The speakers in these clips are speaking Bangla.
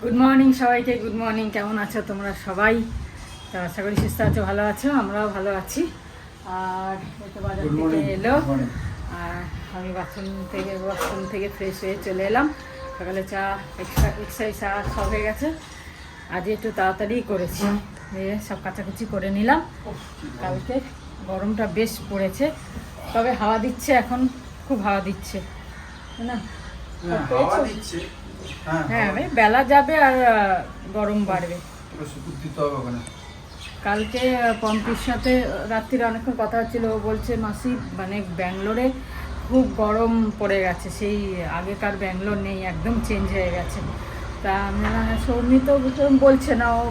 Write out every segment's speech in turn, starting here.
গুড মর্নিং সবাইকে, গুড মর্নিং। কেমন আছো তোমরা সবাই? তো আশা করি সুস্থ আছো, ভালো আছো। আমরাও ভালো আছি। আর একটু বাজার থেকে এলো, আর আমি বাথরুম থেকে ফ্রেশ হয়ে চলে এলাম। সকালে চা, এক্সারসাইজ চা সব হয়ে গেছে। আজ একটু তাড়াতাড়ি করেছি, সব কাচাকুচি করে নিলাম। কালকে গরমটা বেশ পড়েছে, তবে হাওয়া দিচ্ছে, এখন খুব হাওয়া দিচ্ছে না? হ্যাঁ, বেলা যাবে আর গরম বাড়বে। কালকে পম্পির সাথে রাত্রিরে অনেকক্ষণ কথা হচ্ছিল। ও বলছে মাসি মানে ব্যাঙ্গালোরে খুব গরম পড়ে গেছে, সেই আগেকার ব্যাঙ্গালোর নেই, একদম চেঞ্জ হয়ে গেছে। তা সৌমি তো বলছে না, ও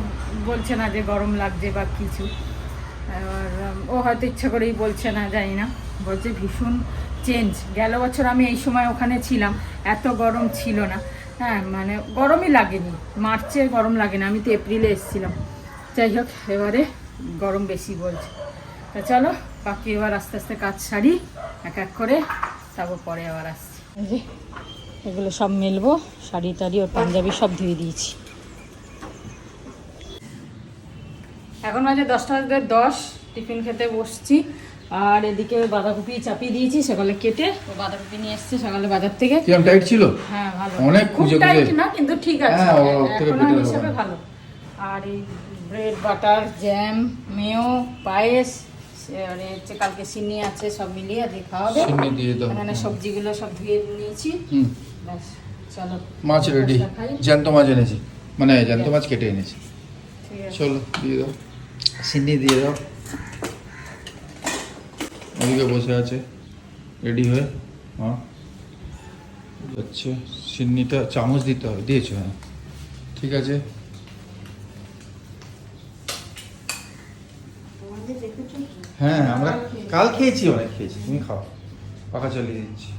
বলছে না যে গরম লাগছে বা কিছু। এবার ও হয়তো ইচ্ছা করেই বলছে না, জানি না। বলছে ভীষণ চেঞ্জ। গেল বছর আমি এই সময় ওখানে ছিলাম, এত গরম ছিল না। হ্যাঁ, মানে গরমই লাগেনি, মার্চে গরম লাগেনি, আমি তো এপ্রিলে এসেছিলাম। যাই হোক, এবারে গরম বেশি বলছে। তা চলো, বাকি এবার আস্তে আস্তে কাজ সারি এক এক করে, তারপর পরে আবার আসছি। এই যে এগুলো সব মেলবো, শাড়ি টাড়ি ওর পাঞ্জাবি সব ধুয়ে দিয়েছি। এখন বাজে 10:10, টিফিন খেতে বসছি। আর এদিকে বাঁধাকপি চাপিয়ে দিয়েছি, সকালে কেটে। ও বাঁধাকপি নিয়ে এসছে সকালে বাজার থেকে। কিরকম টাইট ছিল? হ্যাঁ, ভালো, অনেক খুব টাইট না, কিন্তু ঠিক আছে, এখন হিসেবে ভালো। আর এই ব্রেড, বাটার, জ্যাম, মেয়ো, পায়েস, মানে হচ্ছে কালকে সিন্নি আছে, সব মিলিয়ে আজকে খাওয়া হবে। এখানে সবজিগুলো সব ধুয়ে নিয়েছি। ব্যাস, চলো। মাছ রেডি, জ্যান্ত মাছ এনেছি, মানে জ্যান্ত মাছ কেটে এনেছি। ঠিক আছে, চলো দিয়ে দাও, সিন্নি দিয়ে দাও। ওদিকে বসে আছে রেডি হয়ে। হ্যাঁ, যাচ্ছে। সিন্নিটা চামচ দিতে হবে, দিয়েছো? হ্যাঁ, ঠিক আছে। হ্যাঁ, আমরা কাল খেয়েছি, অনেক খেয়েছি। তুমি খাও, পাকা চালিয়ে দিচ্ছি।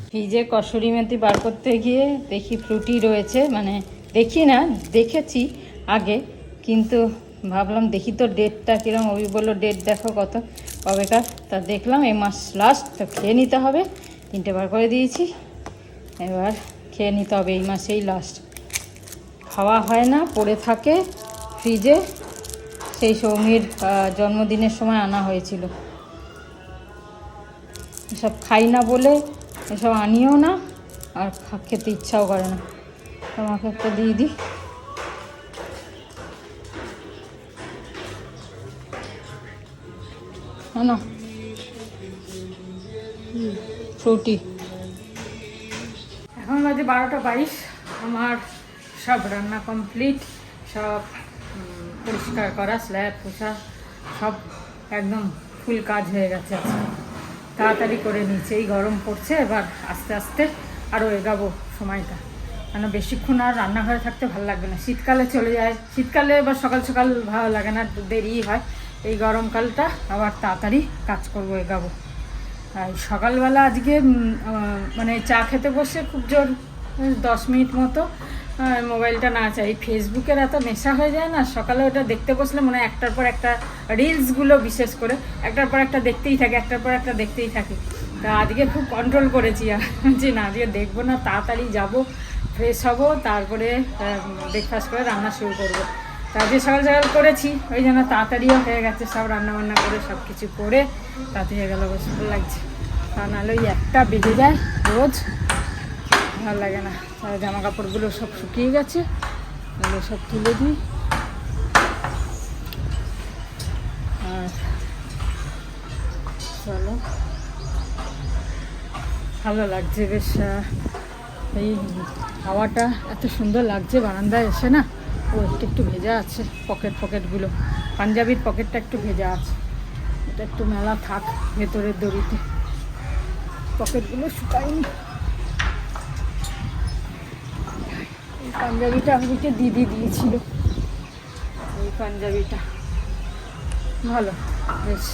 ফ্রিজে কসুরি মেথি বার করতে গিয়ে দেখি ফ্রুটি রয়েছে, মানে দেখি না, দেখেছি আগে, কিন্তু ভাবলাম দেখি তো ডেটটা কীরকম। ওই বললো ডেট দেখো কত কবেকার। তা দেখলাম এই মাস লাস্ট, তো খেয়ে নিতে হবে। 3টে বার করে দিয়েছি, এবার খেয়ে নিতে হবে, এই মাসেই লাস্ট। খাওয়া হয় না, পড়ে থাকে ফ্রিজে। সেই সৌমির জন্মদিনের সময় আনা হয়েছিল। এসব খাই না বলে এসব আনিও না, আর খেতে ইচ্ছাও করে না। তোমাকে একটা দিয়ে দিই। না, ফ্রুটি। এখন বাজে 12:22। আমার সব রান্না কমপ্লিট, সব পরিষ্কার করা, স্ল্যাব পোছা সব একদম ফুল কাজ হয়ে গেছে। আজকে তাড়াতাড়ি করে নিচে, এই গরম পড়ছে, এবার আস্তে আস্তে আরও এগাবো সময়টা। কেন বেশিক্ষণ আর রান্নাঘরে থাকতে ভালো লাগবে না। শীতকালে চলে যায়, শীতকালে এবার সকাল সকাল ভালো লাগে না, দেরি হয়। এই গরমকালটা আবার তাড়াতাড়ি কাজ করবো, এগাবো। আর সকালবেলা আজকে মানে চা খেতে বসে খুব জোর 10 মিনিট মতো মোবাইলটা না চাই, ফেসবুকের এত নেশা হয়ে যায় না। সকালে ওটা দেখতে বসলে মনে হয় একটার পর একটা, রিলসগুলো বিশেষ করে একটার পর একটা দেখতেই থাকে, একটার পর একটা দেখতেই থাকে। তা আজকে খুব কন্ট্রোল করেছি যে না, আজকে দেখবো না, তাড়াতাড়ি যাব, ফ্রেশ হব, তারপরে ব্রেকফাস্ট করে রান্না শুরু করবো। তা আজকে সকাল সকাল করেছি, ওই জন্য তাড়াতাড়িও হয়ে গেছে, সব রান্নাবান্না করে সব কিছু করে তাড়াতাড়ি হয়ে গেলো, বেশ ভালো লাগছে। তা নাহলে ওই 1টা বেজে যায় রোজ, ভালো লাগে না। জামা কাপড়গুলো সব শুকিয়ে গেছে, এগুলো সব তুলে দিই। আর চলো, ভালো লাগছে বেশ, এই হাওয়াটা এত সুন্দর লাগছে বারান্দায় এসে না। ও একটু ভেজা আছে, পকেটগুলো, পাঞ্জাবির পকেটটা একটু ভেজা আছে, এটা একটু মেলা থাক ভেতরের দড়িতে, পকেটগুলো শুকায়নি। এই পাঞ্জাবিটা আমাকে দিদি দিয়েছিল, এই পাঞ্জাবিটা ভালো বেশ।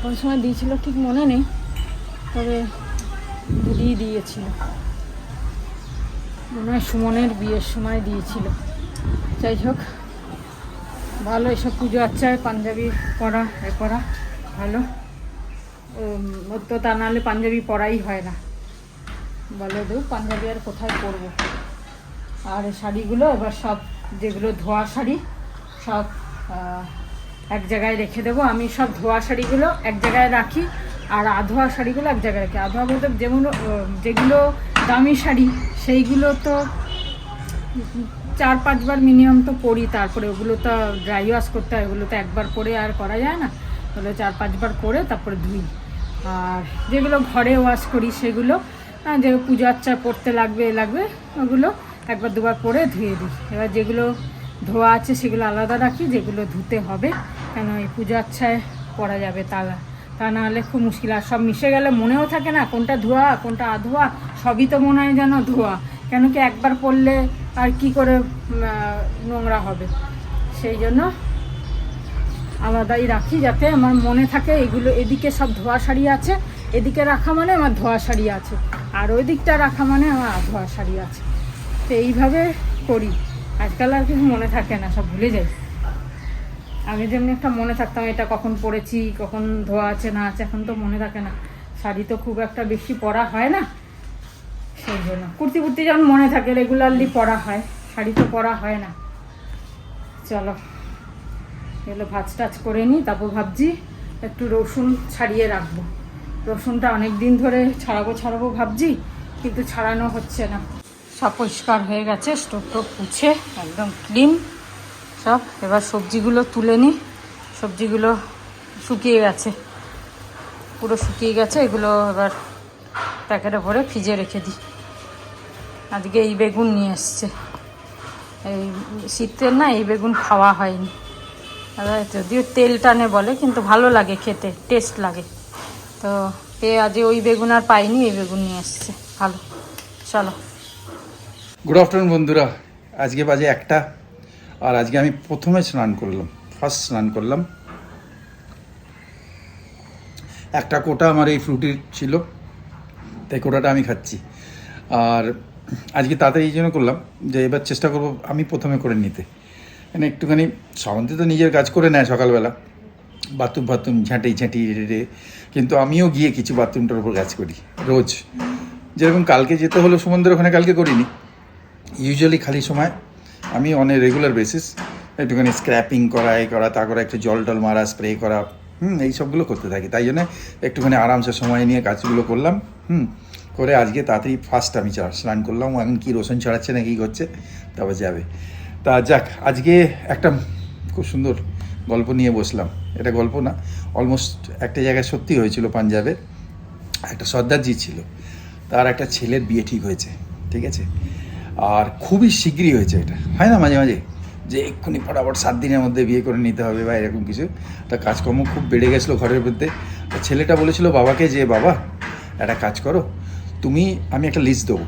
কোন সময় দিয়েছিল ঠিক মনে নেই, তবে দিদি দিয়েছিল, মনে হয় সুমনের বিয়ের সময় দিয়েছিল। যাই হোক, ভালো, এসব পুজো আচ্ছায় পাঞ্জাবি পরা ভালো। তো তা নাহলে পাঞ্জাবি পরাই হয় না। বলে দেব পাঞ্জাবি আর কোথায় পরবো। আর এই শাড়িগুলো এবার সব যেগুলো ধোয়া শাড়ি সব এক জায়গায় রেখে দেবো। আমি সব ধোয়া শাড়িগুলো এক জায়গায় রাখি, আর আধোয়া শাড়িগুলো এক জায়গায় রাখি। আধোয়া বলতে যেগুলো দামি শাড়ি সেইগুলো তো 4-5 বার মিনিমাম তো পরি, তারপরে ওগুলো তো ড্রাই ওয়াশ করতে হয়, ওগুলো তো একবার পরে আর করা যায় না, ওগুলো 4-5 বার করে তারপরে ধুই। আর যেগুলো ঘরে ওয়াশ করি সেগুলো যে পুজো আচ্চা পড়তে লাগবে ওগুলো 1-2 বার পরে ধুয়ে দিই। এবার যেগুলো ধোয়া আছে সেগুলো আলাদা রাখি, যেগুলো ধুতে হবে, কেন এই পুজো আচ্ছায় পরা যাবে, তা না হলে খুব মুশকিল। আর সব মিশে গেলে মনেও থাকে না কোনটা ধোয়া কোনটা আধোয়া, সবই তো মনে হয় যেন ধোয়া, কেন কি একবার পরলে আর কি করে নোংরা হবে, সেই জন্য আলাদাই রাখি যাতে আমার মনে থাকে এগুলো এদিকে সব ধোয়া শাড়ি আছে, এদিকে রাখা মানে আমার ধোয়া শাড়ি আছে, আর ওই দিকটা রাখা মানে আমার আধোয়া শাড়ি আছে। তো এইভাবে করি। আজকাল আর কিছু মনে থাকে না, সব ভুলে যাই। আমি যেমনি একটা মনে থাকতাম এটা কখন পরেছি, কখন ধোয়া আছে না আছে, এখন তো মনে থাকে না। শাড়ি তো খুব একটা বেশি পরা হয় না, সেই জন্য। কুর্তি যেমন মনে থাকে, রেগুলারলি পরা হয়, শাড়ি তো পরা হয় না। চলো এগুলো ভাজ টাজ করে নিই, তারপর ভাবছি একটু রসুন ছাড়িয়ে রাখবো। রসুনটা অনেক দিন ধরে ছাড়াবো ভাবছি, কিন্তু ছাড়ানো হচ্ছে না। সব পরিষ্কার হয়ে গেছে, স্টোভ পুছে একদম ক্লিন সব। এবার সবজিগুলো তুলে নিই। সবজিগুলো শুকিয়ে গেছে, পুরো শুকিয়ে গেছে। এগুলো এবার প্যাকেটে ভরে ফ্রিজে রেখে দিই। আজকে এই বেগুন নিয়ে এসছে, এই শীতের না এই বেগুন খাওয়া হয়নি, যদিও তেল টানে বলে, কিন্তু ভালো লাগে খেতে, টেস্ট লাগে। তো আজ ওই বেগুন আর পাইনি, এই বেগুন নিয়ে এসছে, ভালো। চলো, গুড আফটারনুন বন্ধুরা। আজকে বাজে 1টা, আর আজকে আমি প্রথমে ফার্স্ট স্নান করলাম। একটা কোটা আমার এই ফ্রুটির ছিল, তাই কোটাটা আমি খাচ্ছি। আর আজকে তাড়াতাড়ি এই জন্য করলাম যে এবার চেষ্টা করব আমি প্রথমে করে নিতে, মানে একটুখানি শ্রাবন্তী তো নিজের কাজ করে নেয় সকালবেলা, বাথরুম ঝাঁটিয়ে, কিন্তু আমিও গিয়ে কিছু বাথরুমটার উপর কাজ করি রোজ। যেরকম কালকে যেতে হলো সুমনদের ওখানে, কালকে করিনি। ইউজুয়ালি খালি সময় আমি অন এ রেগুলার বেসিস একটুখানি স্ক্র্যাপিং করা, তারপরে একটু জল মারা, স্প্রে করা, এই সবগুলো করতে থাকি। তাই জন্য একটুখানি আরামসে সময় নিয়ে কাজগুলো করলাম। করে আজকে তাড়াতাড়ি ফার্স্ট আমি স্নান করলাম। এখন কি রসুন ছড়াচ্ছে না কি করছে, তারপর যাবে। তা যাক, আজকে একটা খুব সুন্দর গল্প নিয়ে বসলাম। এটা গল্প না, অলমোস্ট একটা জায়গায় সত্যি হয়েছিল। পাঞ্জাবে একটা সর্দারজি ছিল, তার একটা ছেলের বিয়ে ঠিক হয়েছে, ঠিক আছে। আর খুবই শীঘ্রই হয়েছে। এটা হয় না মাঝে মাঝে যে এক্ষুনি ফটাফট 7 দিনের মধ্যে বিয়ে করে নিতে হবে বা এরকম কিছু। তা কাজকর্ম খুব বেড়ে গেছিলো ঘরের মধ্যে। তা ছেলেটা বলেছিল বাবাকে যে বাবা একটা কাজ করো, আমি একটা লিস্ট দেবো,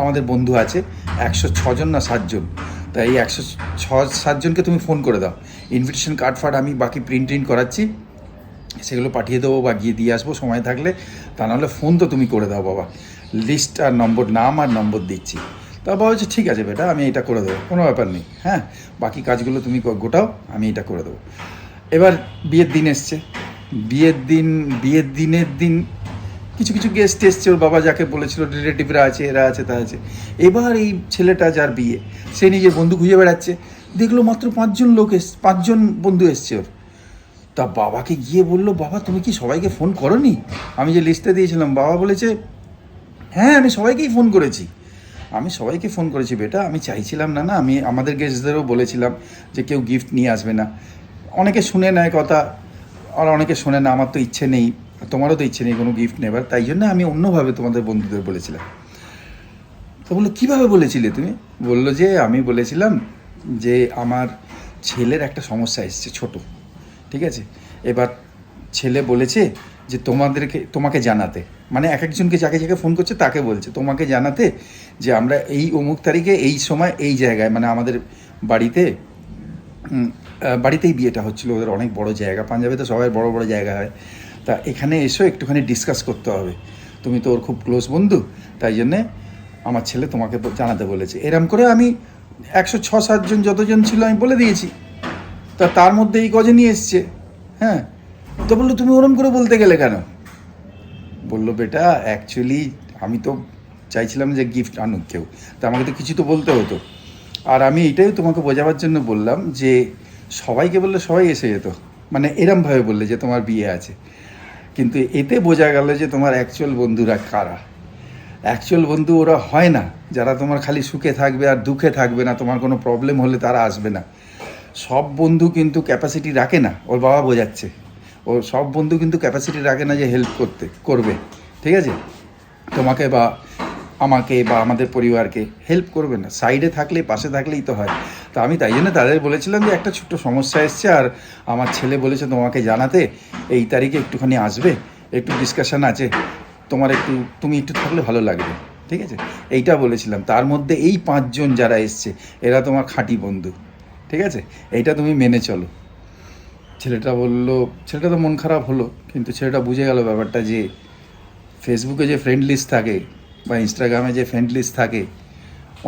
আমাদের বন্ধু আছে 106 জন না 7 জন, তাই এই 106-7 জনকে তুমি ফোন করে দাও। ইনভিটেশন কার্ড আমি বাকি প্রিন্ট করাচ্ছি, সেগুলো পাঠিয়ে দেবো বা গিয়ে দিয়ে আসবো সময় থাকলে। তা নাহলে ফোন তো তুমি করে দাও বাবা, লিস্ট আর নাম আর নম্বর দিচ্ছি। তা বাবা বলছে ঠিক আছে বেটা, আমি এটা করে দেবো, কোনো ব্যাপার নেই, হ্যাঁ বাকি কাজগুলো তুমি গোটাও, আমি এটা করে দেবো। এবার বিয়ের দিন এসছে। বিয়ের দিনের দিন কিছু গেস্ট এসছে, ওর বাবা যাকে বলেছিল, রিলেটিভরা আছে, এরা আছে, তা আছে। এবার এই ছেলেটা যার বিয়ে, সে নিজের বন্ধু খুঁজে বেড়াচ্ছে, দেখলো মাত্র 5 জন বন্ধু এসছে ওর। তা বাবাকে গিয়ে বললো, বাবা তুমি কি সবাইকে ফোন করোনি? আমি যে লিস্টটা দিয়েছিলাম। বাবা বলেছে হ্যাঁ আমি সবাইকেই ফোন করেছি বেটা, আমি চাইছিলাম না, আমি আমাদের গেস্টদেরও বলেছিলাম যে কেউ গিফট নিয়ে আসবে না। অনেকে শুনে নেয় কথা, আর অনেকে শোনে না। আমার তো ইচ্ছে নেই, তোমারও তো ইচ্ছে নেই কোনো গিফট নেবার, তাই জন্য আমি অন্যভাবে তোমাদের বন্ধুদের বলেছিলাম। তো বললো কীভাবে বলেছিলে তুমি? বললো যে আমি বলেছিলাম যে আমার ছেলের একটা সমস্যা এসছে ছোট, ঠিক আছে। এবার ছেলে বলেছে যে তোমাকে জানাতে, মানে এক একজনকে যাকে ফোন করছে তাকে বলছে তোমাকে জানাতে যে আমরা এই অমুক তারিখে এই সময় এই জায়গায়, মানে আমাদের বাড়িতেই বিয়েটা হচ্ছিল। ওদের অনেক বড় জায়গা, পাঞ্জাবে তো সবাই বড় বড় জায়গা হয়। তা এখানে এসো, একটুখানি ডিসকাস করতে হবে, তুমি তো ওর খুব ক্লোজ বন্ধু, তাই জন্যে আমার ছেলে তোমাকে জানাতে বলেছে। এরম করে আমি 106-7 জন যতজন ছিল আমি বলে দিয়েছি। তা তার মধ্যে এই কজনই এসছে। হ্যাঁ, তো বললো তুমি ওরম করে বলতে গেলে কেন? বললো বেটা অ্যাকচুয়ালি আমি তো চাইছিলাম যে গিফট আনুক কেউ, তা আমাকে তো কিছু তো বলতে হতো। আর আমি এটাই তোমাকে বোঝাবার জন্য বললাম যে সবাইকে বললে সবাই এসে যেত, মানে এরমভাবে বললে যে তোমার বিয়ে আছে, কিন্তু এতে বোঝা গেল যে তোমার অ্যাকচুয়াল বন্ধুরা কারা। অ্যাকচুয়াল বন্ধু ওরা হয় না যারা তোমার খালি সুখে থাকবে আর দুঃখে থাকবে না, তোমার কোনো প্রবলেম হলে তারা আসবে না। সব বন্ধু কিন্তু ক্যাপাসিটি রাখে না, ওর বাবা বোঝাচ্ছে, ও সব বন্ধু কিন্তু ক্যাপাসিটি রাখে না যে হেল্প করবে, ঠিক আছে, তোমাকে বা আমাকে বা আমাদের পরিবারকে হেল্প করবে না। সাইডে থাকলেই, পাশে থাকলেই তো হয়। তো আমি তাই জন্য তাদের বলেছিলাম যে একটা ছোট্ট সমস্যা এসছে, আর আমার ছেলে বলেছে তোমাকে জানাতে, এই তারিখে একটুখানি আসবে, একটু ডিসকাশন আছে, তুমি একটু থাকলে ভালো লাগবে, ঠিক আছে, এইটা বলেছিলাম। তার মধ্যে এই 5 জন যারা এসছে এরা তোমার খাঁটি বন্ধু, ঠিক আছে, এইটা তুমি মেনে চলো। ছেলেটা তো মন খারাপ হলো, কিন্তু ছেলেটা বুঝে গেল ব্যাপারটা, যে ফেসবুকে যে ফ্রেন্ড লিস্ট থাকে বা ইনস্টাগ্রামে যে ফ্রেন্ড লিস্ট থাকে,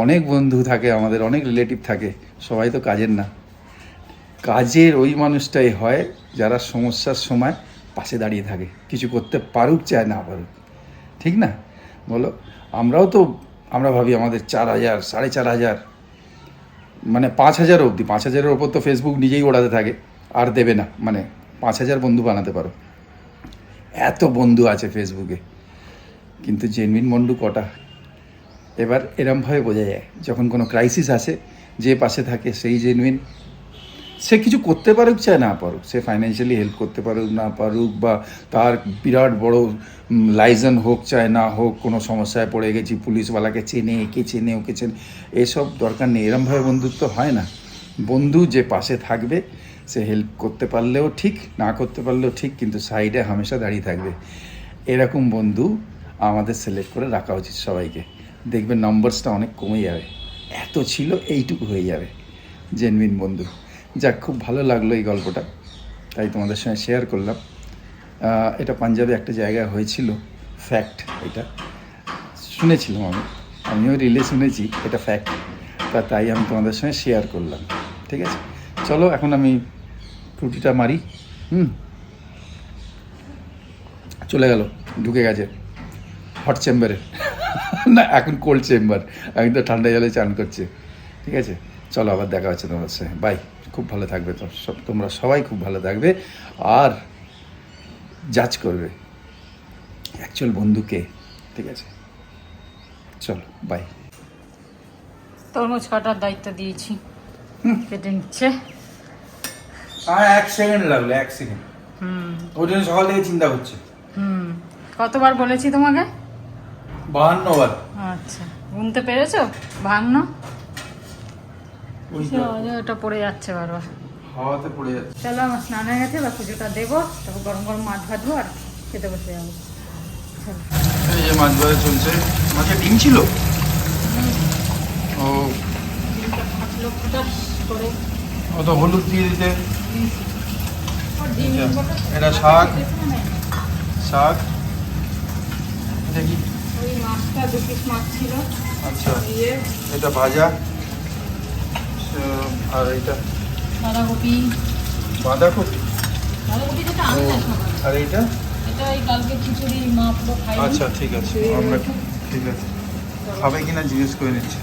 অনেক বন্ধু থাকে আমাদের, অনেক রিলেটিভ থাকে, সবাই তো কাজের না। কাজের ওই মানুষটাই হয় যারা সমস্যার সময় পাশে দাঁড়িয়ে থাকে, কিছু করতে পারুক চায় না পারুক, ঠিক না বলো? আমরা ভাবি আমাদের 4,000, 4,500, মানে 5,000 অবধি, 5,000-এর ওপর তো ফেসবুক নিজেই ওড়াতে থাকে, আর দেবে না, মানে 5,000 বন্ধু বানাতে পারো, এত বন্ধু আছে ফেসবুকে, কিন্তু জেনুইন বন্ধু কটা? এবার এরমভাবে বোঝা যায় যখন কোনো ক্রাইসিস আসে, যে পাশে থাকে সেই জেনুইন। সে কিছু করতে পারুক চায় না পারুক, সে ফাইন্যান্সিয়ালি হেল্প করতে পারুক না পারুক, বা তার বিরাট বড় লাইসেন্স হোক চায় না হোক, কোনো সমস্যায় পড়ে গেছি, পুলিশওয়ালাকে চেনে, একে চেনে, ওকে চেনে, এসব দরকার নেই। এরমভাবে বন্ধুত্ব হয় না। বন্ধু যে পাশে থাকবে, সে হেল্প করতে পারলেও ঠিক, না করতে পারলেও ঠিক, কিন্তু সাইডে হামেশা দাঁড়িয়ে থাকবে। এরকম বন্ধু আমাদের সিলেক্ট করে রাখা উচিত সবাইকে। দেখবেন নম্বরসটা অনেক কমে যাবে, এত ছিল এইটুকু হয়ে যাবে জেনুইন বন্ধু। যাক, খুব ভালো লাগলো এই গল্পটা, তাই তোমাদের সঙ্গে শেয়ার করলাম। এটা পাঞ্জাবে একটা জায়গায় হয়েছিল, ফ্যাক্ট, এটা শুনেছিলাম আমিও রিলে শুনেছি, এটা ফ্যাক্ট, তাই আমি তোমাদের সঙ্গে শেয়ার করলাম, ঠিক আছে। চলো এখন আমি রুটিটা মারি। চলে গেল, ঢুকে গেছে হট চেম্বারে না, এখন কোল্ড চেম্বার, এখন তো ঠান্ডা জলে চান করছে, ঠিক আছে। চলো, আবার দেখা হচ্ছে তোমার সাথে, বাই। খুব ভালো থাকবে তো তোমরা সবাই, খুব ভালো থাকবে, আর জাজ করবে অ্যাকচুয়াল বন্ধুকে, ঠিক আছে। চলো, বাই। তরমুজ কাটার দায়িত্ব দিয়েছি, কেটে নিচ্ছে। আর 1 সেকেন্ড লাগলো, 1 সেকেন্ড। ওই জন্য সকাল থেকে চিন্তা করছে। কতবার বলেছি তোমাকে? 52 বার। আচ্ছা, গুনতে পেরেছো? 52। ওটা পড়ে যাচ্ছে বারবার, হাওয়াতে পড়ে যাচ্ছে। চলো, আমার স্নান হয়ে গেছে, বা পুজোটা দেবো, তারপর গরম গরম মাছ ভাজবো আর খেতে বসে যাবো। এই যে মাছ ভাজা চলছে, মাছের ডিম ছিল, ও ডিমটা ফাটলো ফটাস করে, অত হলুদ দিয়ে দিতে। ডিম এটা শাক, দেখি। ওই মাছটা 2 পিস মাছ ছিল। আচ্ছা, এটা ভাজা, আর এইটা বাঁধাকপি বাঁধাকপি, যেটা আনলে সকালে, আর এইটা এটা এই কালকে খিচুড়ি মা পুরো খাই। আচ্ছা, ঠিক আছে, আমরা ঠিক আছে, খাবে কিনা জিজ্ঞেস করে নিচ্ছি।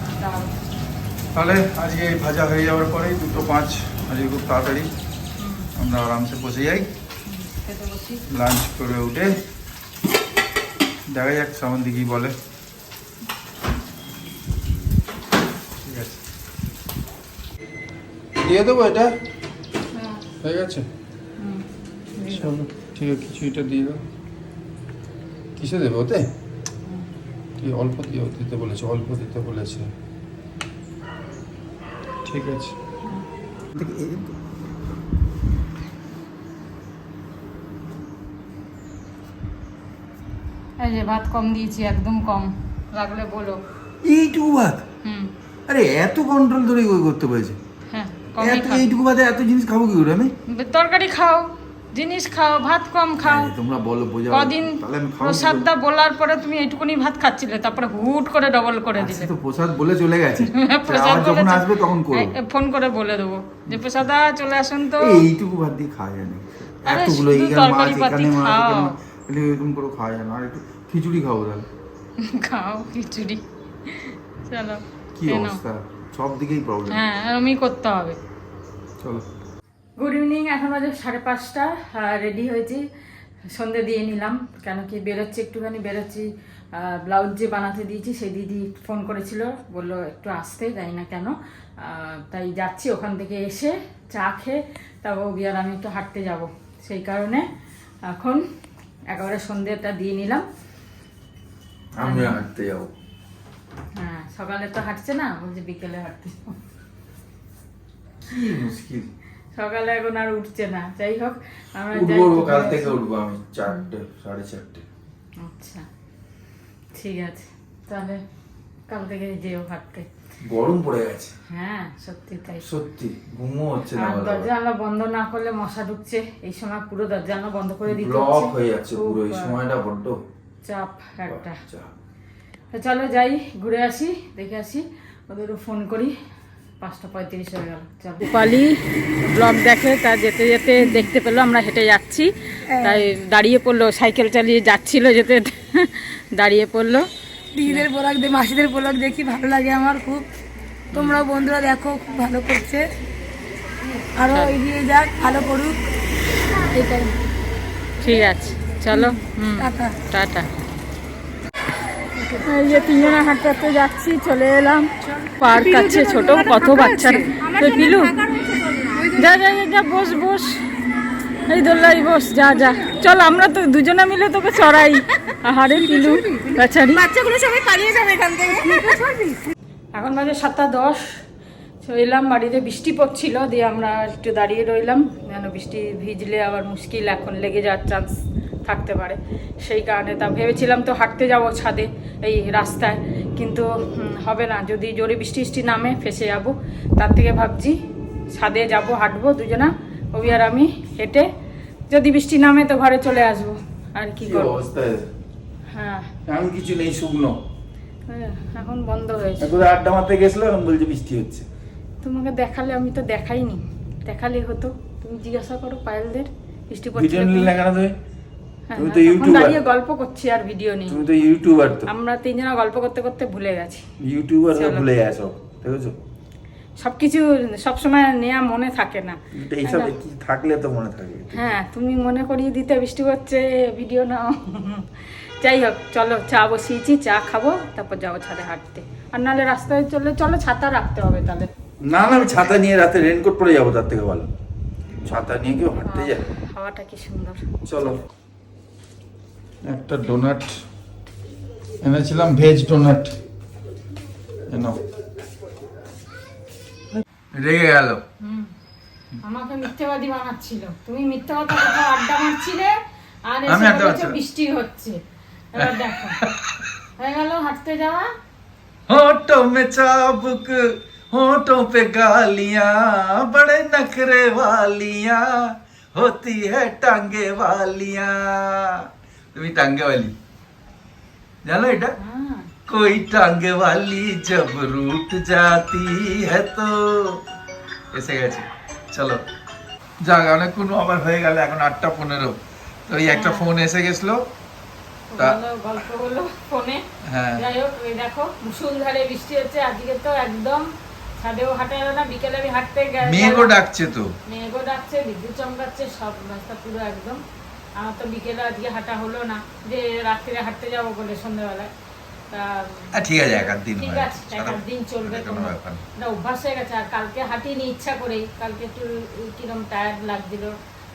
তাহলে আজকে ভাজা হয়ে যাওয়ার পরেই 2:05, আজকে খুব তাড়াতাড়ি আমরা আরামসে বসে যাই, খেতে বসি। লাঞ্চ করে উঠে দেখা যাক শ্রাবন্তী কি বলে। ঠিক আছে, দিয়ে দেবো এটা, হয়ে গেছে। চলো, ঠিক আছে, খিচুড়িটা দিয়ে দাও। কিসে দেবে ওতে? কি অল্প দিতে বলেছে, অল্প দিতে বলেছে, ঠিক আছে। এই যে ভাত কম দিয়েছি, একদম কম, লাগলে বলো। এইটুকু ভাত? আরে এত কন্ট্রোল ধরে করতে পেরেছে? হ্যাঁ, এইটুকু ভাতে এত জিনিস খাবো কি করে আমি? তরকারি খাও, জিনিস খাও, ভাত কম খাও। তোমরা বলো, বোঝাও। কদিন প্রসাদটা বলার পরে তুমি এইটুকুনি ভাত খাচ্ছিলে, তারপরে হুট করে ডবল করে দিলে। তো প্রসাদ বলে চলে গেছে, প্রসাদ যখন আসবে তখন করব, ফোন করে বলে দেবো যে প্রসাদা চলে আসুন তো। এইটুকু ভাত দিয়ে খাওয়া যায় না, আরে এতগুলো শুধু এইখানে মাছ, তরকারি পাতি এখানে মাছ, খাও। এরকম করে খাওয়া যায় না। আর একটু খিচুড়ি খাবো তাহলে। খাও খিচুড়ি, চলো কি খেয়ে নাও। অবস্থা, সব দিকেই প্রবলেম। হ্যাঁ এরমই করতে হবে। চলো। গুড ইভিনিং, এখন বাজে 5:30, রেডি হয়েছি, সন্ধে দিয়ে নিলাম, কেন কি বেরোচ্ছি, একটুখানি বেরোচ্ছি। ব্লাউজ যে বানাতে দিয়েছি সেই দিদি ফোন করেছিল, বললো একটু আসতে, জানি না কেন। তাই যাচ্ছি, ওখান থেকে এসে চা খেয়ে তারপর ওবি আর আমি একটু হাঁটতে যাব, সেই কারণে এখন একেবারে সন্ধেটা দিয়ে নিলাম। আমি হাঁটতে যাবো। হ্যাঁ সকালে তো হাঁটছে না, বলছে বিকেলে হাঁটতে যাবো। কি মুশকিল, সকালে এখন আর উঠছে না। যাই হোক আমরা উঠবো কাল থেকে, উঠবো আমি 4টে 4:30। আচ্ছা ঠিক আছে, তাহলে কাল থেকে যেও হাঁটতে। গরম পড়ে গেছে। হ্যাঁ সত্যি তাই, সত্যি ঘুমও হচ্ছে না। আর দরজা জানলা বন্ধ না করলে মশা ঢুকছে। এই সময় পুরো দরজা জানলা বন্ধ করে দিতে ব্লক হচ্ছে, হয়ে যাচ্ছে খুব, পুরো এই সময়টা, বড্ড চাপ একটা। চাপ। তো চলো যাই, ঘুরে আসি, দেখে আসি, ওদেরও ফোন করি। 5:35 হয়ে গেল। রূপালি ব্লগ দেখে, তা যেতে যেতে দেখতে পেলো আমরা হেঁটে যাচ্ছি, তাই দাঁড়িয়ে পড়লো, সাইকেল চালিয়ে যাচ্ছিল, যেতে দাঁড়িয়ে পড়লো। দিদিদের ব্লগ দেখি, মাসিদের ব্লগ দেখি, ভালো লাগে আমার খুব। তোমরাও বন্ধুরা দেখো, খুব ভালো করছে, আরো এগিয়ে যাক, ভালো করুক, এটাই। ঠিক আছে চলো, টাটা। টাটা। এই যে তিনজনে হাঁটতে হাঁটতে যাচ্ছি, চলে এলাম পার্ক আছে ছোট, কত বাচ্চারা। তো পিলু যা যা যা, যা বস বস, এই দোল্লাই বস, যা যা, চল আমরা তো দুজনে মিলে তোকে চড়াই। আহারে পিলু বাচ্চারি, বাচ্চাগুলো সবাই পালিয়ে যাবে এখান থেকে। এখন বাজে 7:10। এলাম বাড়িতে, বৃষ্টি পড়ছিল, দিয়ে আমরা একটু দাঁড়িয়ে রইলাম, যেন বৃষ্টি ভিজলে আবার মুশকিল, এখন লেগে যাওয়ার চান্স থাকতে পারে, সেই কারণে। তা ভেবেছিলাম তো হাঁটতে যাব ছাদে, এই রাস্তায়, কিন্তু হবে না, যদি জোরে বৃষ্টি বৃষ্টি নামে ফেসে যাব। তার থেকে ভাবছি ছাদে যাব, হাঁটবো দুজনা, ওবি আর আমি হেঁটে, যদি বৃষ্টি নামে তো ঘরে চলে আসবো, আর কি কি করবো। অবস্থা, হ্যাঁ এখন কিছু নেই, শুকনো। এখন বন্ধ হয়েছে। একবার আড্ডা মারতে গেছিল, এখন বলছে বৃষ্টি হচ্ছে। তোমাকে দেখালে, আমি তো দেখাইনি, দেখালে হতো। তুমি জিজ্ঞাসা করো পায়েলদের, বৃষ্টি পড়ছে ভিডিও নিলে না কেন তুমি? হ্যাঁ, তুমি তো এখন ইউটিউবার। দাঁড়িয়ে গল্প করছি আর ভিডিও নেই। তুমি তো ইউটিউবার, তো আমরা তিনজনা গল্প করতে করতে ভুলে গেছি। ইউটিউবার চলো। ভুলে গেছো, দেখেছো? সবকিছু সবসময় নেয়া মনে থাকে না। এইসব কি থাকলে তো মনে থাকে। হ্যাঁ তুমি মনে করিয়ে দিতে, বৃষ্টি হচ্ছে, ভিডিও নাও। যাই হোক চলো, চা বসিয়েছি, চা খাবো, তারপর যাবো ছাদে হাঁটতে। আর নাহলে রাস্তায় চললে, চলো ছাতা রাখতে হবে তাহলে। না না, আমি ছাতা নিয়ে রাতে রেনকোট পরে যাবো, তার থেকে ভালো ছাতা নিয়ে কেউ হাঁটতে যায়। হাওয়াটা কি সুন্দর। চলো। একটা ডোনাট এনেছিলাম, ভেজ ডোনাট। রেগে গেল। আমাকে মিথ্যেবাদী বানাচ্ছিল, তুমি মিথ্যে কথা কোথাও আড্ডা মারছিলে, আর আমি এসে আড্ডা বলেছো মারছিলাম। বৃষ্টি হচ্ছে। এবার দেখো হয়ে গেল হাঁটতে যাওয়া। होठों में चाबुक, होठों पे गालियां, बड़े नखरे वालियां, होती है टांगे वालियां। তুমি টাঙ্গে वाली জানো এটা? হ্যাঁ कोई टांगे वाली जब रूठ जाती है तो। এসে গেছে, চলো যাক, অনেকক্ষণ আবার হয়ে গেল, এখন 8:15। তো এই একটা ফোন এসে গেছিলো। ভালো গল্প হলো ফোনে। হ্যাঁ যাই হোক ওই দেখো মুষলধারে বৃষ্টি হচ্ছে, আজকে তো একদম ছাদেও হাঁটা গেল না। বিকেলে আমি হাঁটতে মেঘও ডাকছে, তো মেঘও ডাকছে, বিদ্যুৎ চমকাচ্ছে, সব রাস্তা পুরো একদম। আমার তো বিকেলে আজকে হাঁটা হলো না, যে রাত্রিরে হাঁটতে যাবো বলে সন্ধ্যাবেলায়। তা ঠিক আছে, এক আধ দিন ঠিক হয়। আছে, এক আধ দিন চলবে, কোনো কোনো ব্যাপার না। এটা অভ্যাস হয়ে গেছে। আর কালকে হাঁটিনি ইচ্ছা করেই, কালকে একটু কিরম টায়ার্ড লাগছিল,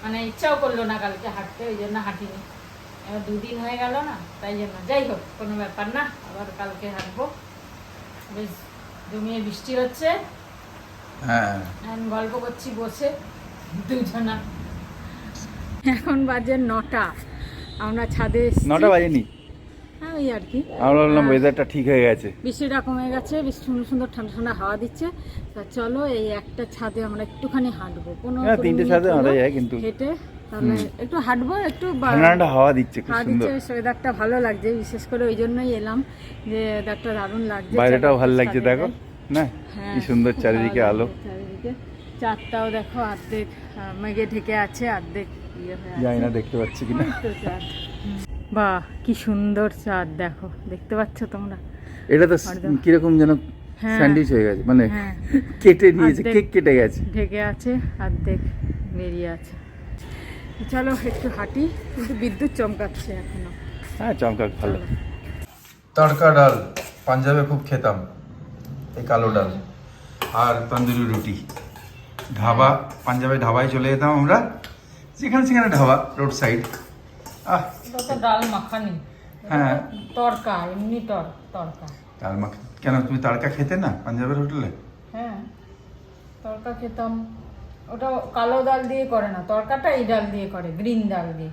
মানে ইচ্ছাও করলো না কালকে হাঁটতে, ওই জন্য হাঁটিনি। এবার 2 দিন হয়ে গেল না, তাই জন্য। যাই হোক কোনো ব্যাপার না, আবার কালকে হাঁটবো। বেশ জমিয়ে বৃষ্টি হচ্ছে, হ্যাঁ এখন গল্প করছি বসে দুজনা। এখন বাজে 9টা, আমরা ছাদে এসেছি। 9টা বাজেনি, হ্যাঁ ওই আর কি, আমরা বললাম ওয়েদারটা ঠিক হয়ে গেছে। বৃষ্টিটা কমে গেছে, বেশ সুন্দর সুন্দর ঠান্ডা ঠান্ডা হাওয়া দিচ্ছে। তা চলো এই একটা ছাদে আমরা একটুখানি হাঁটবো, 3টে 15 ছাদে মিনিট হাঁটা হলো যায়, কিন্তু হেঁটে, তাহলে একটু হাঁটবো, একটু ঠান্ডা হাওয়া দিচ্ছে, খুব হাওয়া সুন্দর। দিচ্ছে, ওয়েদারটা ভালো লাগছে, বিশেষ করে ওই জন্যই এলাম, যে ওয়েদারটা দারুণ লাগছে। বাইরেটাও চলো ভালো একটু লাগছে, ছাদে দেখো যাই। না হ্যাঁ, কি সুন্দর খুব চারিদিকে ভালো আলো। লাগছে চারিদিকে, চাঁদটাও দেখো অর্ধেক মেঘে ঢেকে আছে, অর্ধেক ইয়ে হয়ে আছে। জানি না দেখতে পাচ্ছি কিনা। ওই তো চাঁদ। বাহ কি সুন্দর চাঁদ, দেখো দেখতে পাচ্ছ তোমরা? এটা তো একদম। কিরকম যেন হ্যাঁ। স্যান্ডউইচ হয়ে গেছে, মানে হ্যাঁ কেটে নিয়েছে, অর্ধেক কেক কেটে গেছে। ঢেকে আছে, অর্ধেক বেরিয়ে আছে। চলো একটু হাঁটি, কিন্তু বিদ্যুৎ চমকাচ্ছে এখনো। হ্যাঁ চমকাক ভালো। তড়কা ডাল পাঞ্জাবে খুব খেতাম, এই কালো ডাল আর তন্দুরি রুটি। ধাবা, পাঞ্জাবে ধাবায় চলে যেতাম আমরা, যেখানে সেখানে ধাবা, রোড সাইড। এটা তো ডাল মাখানি, হ্যাঁ তড়কা, এমনি তড়কা। ডাল মাখা কেন, তুমি তড়কা খেতে না পাঞ্জাবের হোটেলে? হ্যাঁ তড়কা খেতাম, ওটা কালো ডাল দিয়ে করে না, তড়কাটা এই ডাল দিয়ে করে, গ্রিন ডাল দিয়ে।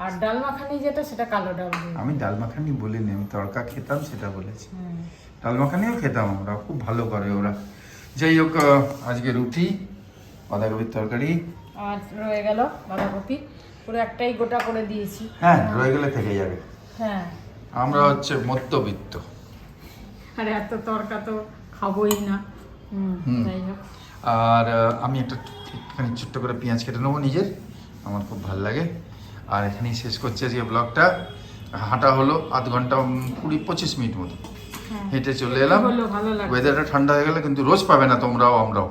আর ডাল মাখানি যেটা, সেটা কালো ডাল দিয়ে। আমি ডাল মাখানি বলিনি, আমি তড়কা খেতাম সেটা বলেছি। হুম। ডাল মাখানিও খেতাম আমরা, খুব ভালো করে ওরা। যাই হোক, আজকে রুটি, বাঁধাকপির তরকারি। আর রয়ে গেল বাঁধাকপি, পুরো একটাই গোটা করে দিয়েছি। হ্যাঁ রয়ে গেলে থেকে যাবে। হ্যাঁ আমরা হচ্ছে মধ্যবিত্ত। আর এত তড়কা তো খাবোই না। হুম। যাই হোক, আর আমি একটা একটুখানি ছোট্ট করে পেঁয়াজ কেটে নেবো নিজের, আমার খুব ভালো লাগে। আর এখানেই শেষ করছি আজকে ব্লগটা। হাঁটা হলো আধ ঘন্টা 20-25 মিনিট মতো হ্যাঁ। হেঁটে চলে এলাম। হলো, ভালো লাগে। ওয়েদারটা ঠান্ডা হয়ে গেলে, কিন্তু রোজ পাবে না তোমরাও আমরাও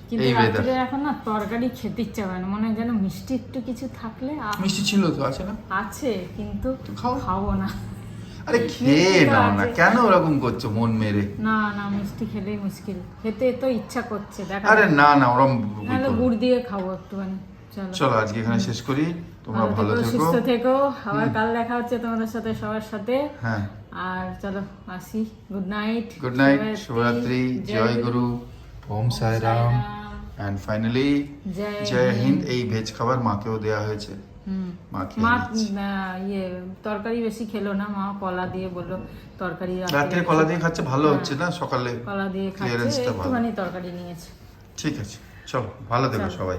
কিন্তু এই ওয়েদার। রাত্রে এখন না তরকারি খেতে ইচ্ছা করে না, মনে হয় যেন মিষ্টি একটু কিছু থাকলে মিষ্টি ছিল তো, আছে না? আছে, কিন্তু তো খাও। খাবো না। আরে খেয়ে মিষ্টি তো নাও না, আছে। কেন ওরকম করছো মন মেরে? না না, মিষ্টি খেলেই মুশকিল, খেতে তো ইচ্ছা করছে, দেখা আরে না না, ওরম নাহলে গুড় দিয়ে খাবো একটুখানি। চলো চলো আজকে এখানে শেষ করি, তোমরা ভালো থেকো। সুস্থ থেকো, আবার কাল দেখা হচ্ছে তোমাদের সাথে, সবার সাথে। হ্যাঁ, আর চলো আসি, গুড নাইট। গুড নাইট, শুভরাত্রি, জয় গুরু, ওম সাই রাম, অ্যান্ড ফাইনালি জয় হিন্দ। এই ভেজ খাবার মাকেও দেওয়া হয়েছে, মা খেয়ে মা নিচ্ছে। ইয়ে তরকারি বেশি খেলো না, মা কলা দিয়ে বললো তরকারি রাত্রে কলা দিয়ে খাচ্ছে, ভালো হচ্ছে না? সকালে কলা দিয়ে খাচ্ছে, ক্লিয়ারেন্সটা ভালো। একটুখানি তরকারি নিয়েছে। ঠিক আছে, চলো ভালো থেকো সবাই।